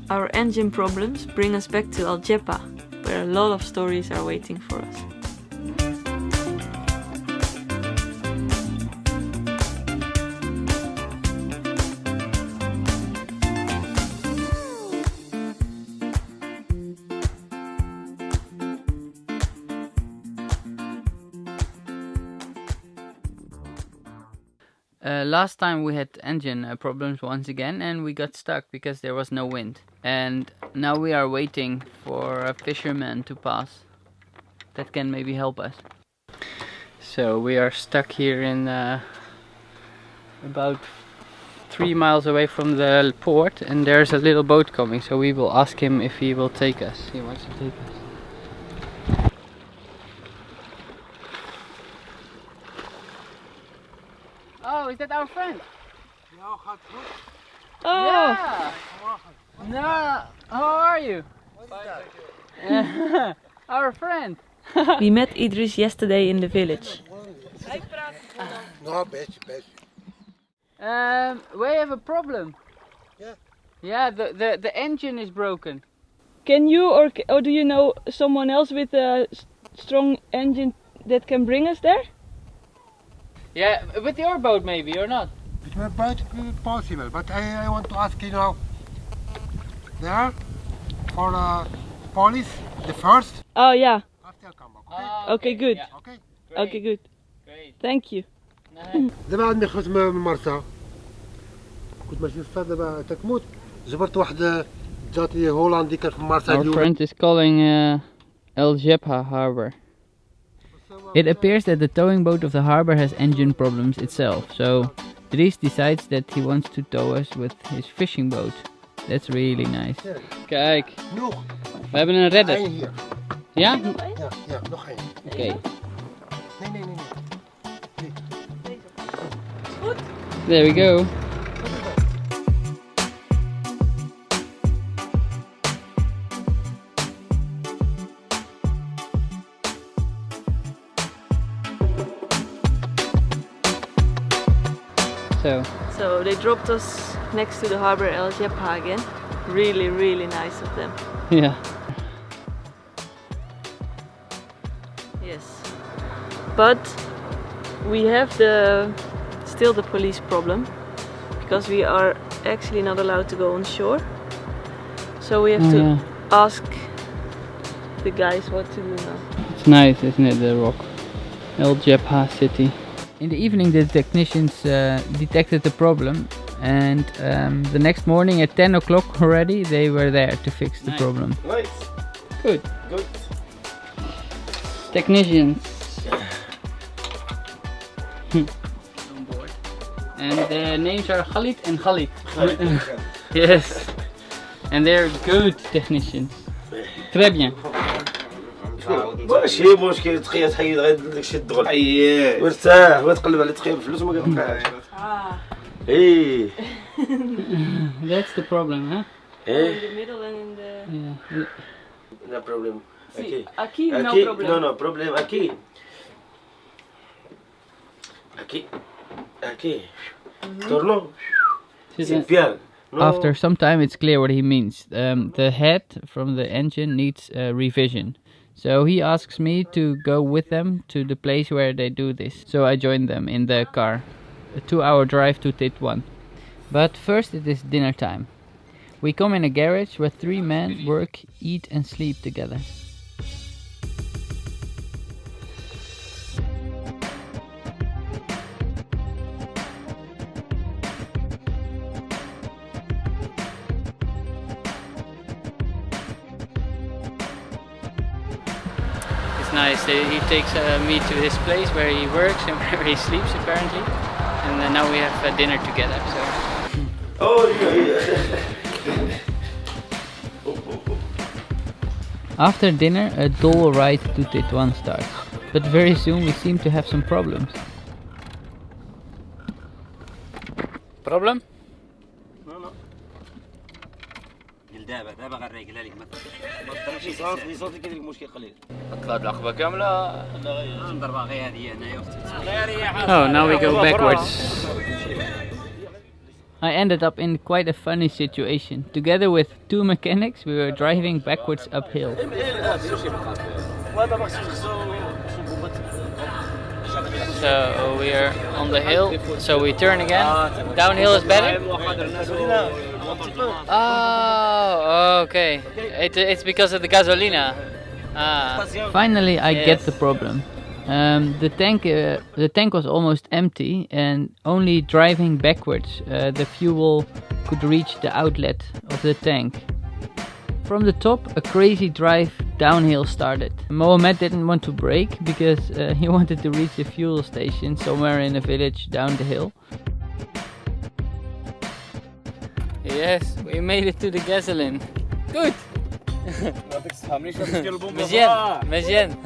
Our engine problems bring us back to Jebha, where a lot of stories are waiting for us. Last time we had engine problems once again, and we got stuck because there was no wind. And now we are waiting for a fisherman to pass that can maybe help us. So we are stuck here in about 3 miles away from the port, and there's a little boat coming, so we will ask him if he will take us. He wants to take us. Oh, is that our friend? Oh! Yeah! No! How are you? Our friend! We met Idris yesterday in the village. No, best. We have a problem. Yeah. Yeah, the engine is broken. Can you or do you know someone else with a strong engine that can bring us there? Yeah, with your boat maybe, or not? It may be possible, but I want to ask you now. There, for police, the first. Oh yeah. After I'll come back, okay? Okay, good. Yeah. Okay. Great. Okay, good. Great. Thank you. دابا عندي خدمة من المرسى. كنت ماشي نصطاد دابا تكموت. جبرت واحد جاتي هولندي كان في المرسى Our اليوم. friend is calling Jebha harbor. It appears that the towing boat of the harbor has engine problems itself, so Dries decides that he wants to tow us with his fishing boat. That's really nice. Kijk, Nog. we hebben een redder. Eén hier. Ja? Ja, nog één. Oké. Nee. There we go. So they dropped us next to the harbor Jebha again. Really, really nice of them. Yeah. Yes. But we have still the police problem, because we are actually not allowed to go on shore. So we have to ask the guys what to do now. It's nice, isn't it, the rock? Jebha city. In the evening the technicians detected the problem, and the next morning at 10 o'clock already they were there to fix the problem. Nice. Good. Good. Technicians on board. And their names are Khalid and Khalid. Yes. And they're good technicians. Très bien. ماشي مشكل تخيل تحيد غير داكشي الدغل حيد وارتاح وتقلب على تخيل الفلوس وما كتبقاش ايه That's the problem, huh? In the middle and in the... Yeah. no problem. See, Aqui, no problem. no problem. Aqui. Torno. Bien. No. After some time it's clear what he means. The head from the engine needs revision. So he asks me to go with them to the place where they do this. So I join them in the car. A 2-hour drive to Tetuan. But first it is dinner time. We come in a garage where 3 men work, eat and sleep together. It's nice. He takes me to his place where he works and where he sleeps apparently. And then now we have dinner together. So. Oh yeah. After dinner, a dull ride to Tetuan starts, but very soon we seem to have some problems. Problem? No. دابا غنريقلها لك ما تضربش صوتي كاين لك مشكل قليل طلع العقبه كامله نضربها غير هذه انايا Oh, now we go backwards. I ended up in quite a funny situation. Together with two mechanics, we were driving backwards uphill. So we are on the hill, so we turn again. Downhill is better? Oh, okay. It's because of the gasolina. Finally, I get the problem. The tank was almost empty, and only driving backwards, the fuel could reach the outlet of the tank. From the top, a crazy drive downhill started. Mohammed didn't want to brake because he wanted to reach the fuel station somewhere in a village down the hill. Yes, we made it to the gasoline. Good! مزيان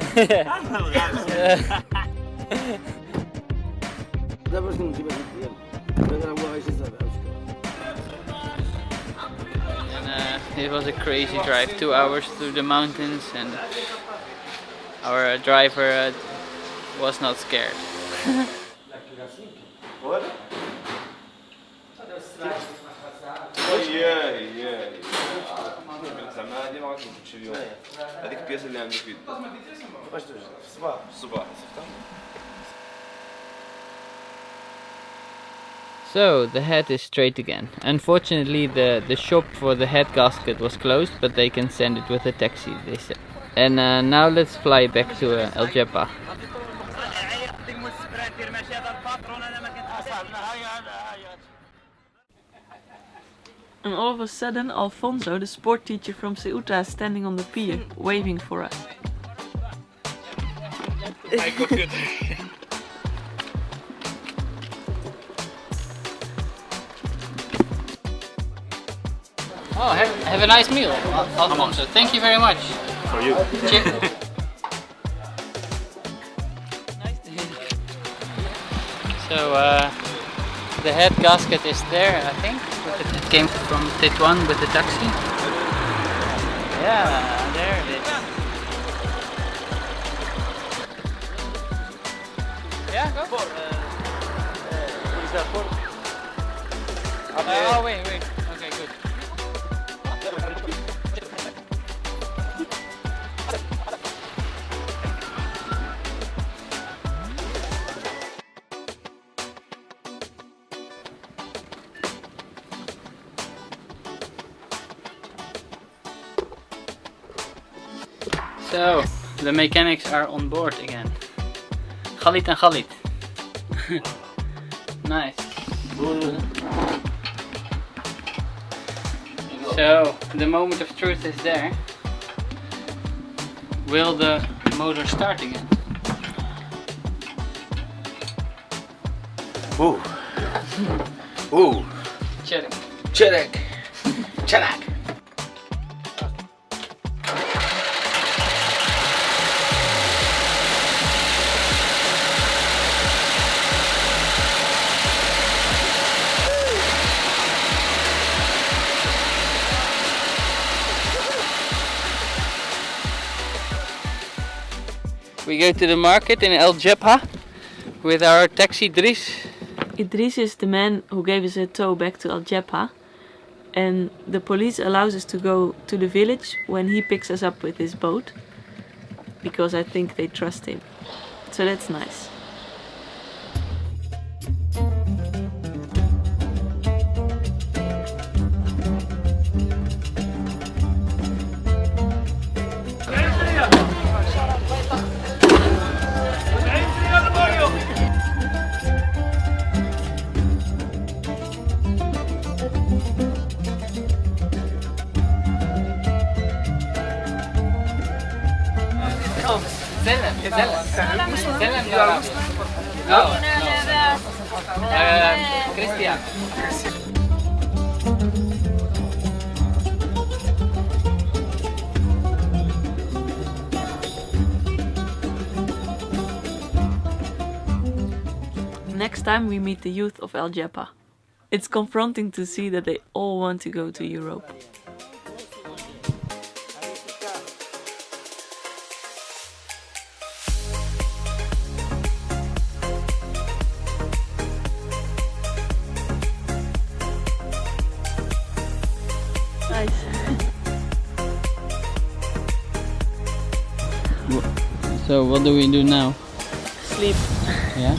It was a crazy drive, 2 hours through the mountains, and our driver was not scared. So the head is straight again. Unfortunately, the shop for the head gasket was closed, but they can send it with a taxi, they said. And now let's fly back to El Jebha. And all of a sudden, Alfonso, the sport teacher from Ceuta, is standing on the pier, waving for us. Oh, have a nice meal, Alfonso. Thank you very much. For you. Cheers. So the head gasket is there, I think. It came from Tetuan with the taxi. Yeah, there it is. Yeah, go. Oh, wait. Okay, good. So, the mechanics are on board again. Khalid and Khalid. Nice. So, the moment of truth is there. Will the motor start again? Ooh. Ooh. Check. Check. Check. We go to the market in El Jebha with our taxi Dries. Idris is the man who gave us a tow back to El Jebha, and the police allows us to go to the village when he picks us up with his boat, because I think they trust him. So that's nice. Christian. Next time we meet the youth of El Jebha. It's confronting to see that they all want to go to Europe. Nice. So what do we do now? Sleep. Yeah?